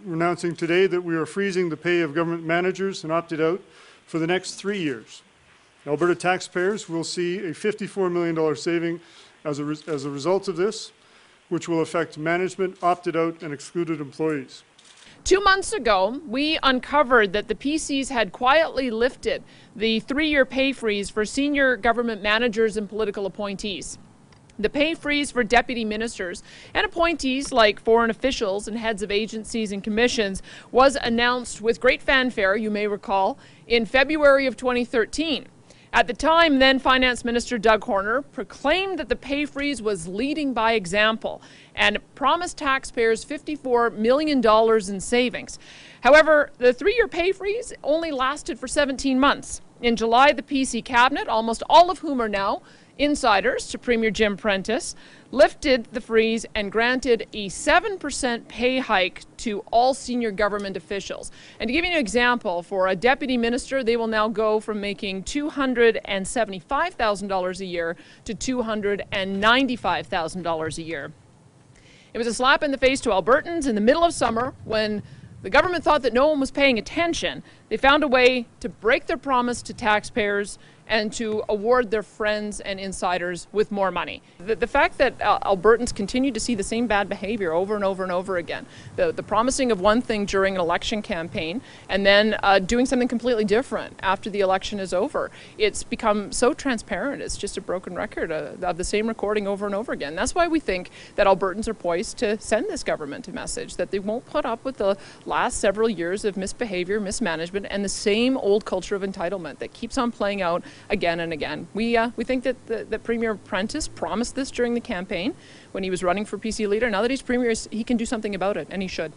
We're announcing today that we are freezing the pay of government managers and opted out for the next 3 years. Alberta taxpayers will see a $54 million saving as a result of this, which will affect management, opted out, and excluded employees. 2 months ago, we uncovered that the PCs had quietly lifted the 3-year pay freeze for senior government managers and political appointees. The pay freeze for deputy ministers and appointees like foreign officials and heads of agencies and commissions was announced with great fanfare, you may recall, in February of 2013. At the time, then Finance Minister Doug Horner proclaimed that the pay freeze was leading by example and promised taxpayers $54 million in savings. However, the 3-year pay freeze only lasted for 17 months. In July, the PC cabinet, almost all of whom are now insiders to Premier Jim Prentice, lifted the freeze and granted a 7% pay hike to all senior government officials. And to give you an example, for a deputy minister, they will now go from making $275,000 a year to $295,000 a year. It was a slap in the face to Albertans in the middle of summer when the government thought that no one was paying attention. They found a way to break their promise to taxpayers and to award their friends and insiders with more money. The fact that Albertans continue to see the same bad behavior over and over and over again, the promising of one thing during an election campaign and then doing something completely different after the election is over, it's become so transparent. It's just a broken record of the same recording over and over again. That's why we think that Albertans are poised to send this government a message that they won't put up with the last several years of misbehavior, mismanagement, and the same old culture of entitlement that keeps on playing out again and again. We think that Premier Prentice promised this during the campaign when he was running for PC leader. Now that he's Premier, he can do something about it, and he should.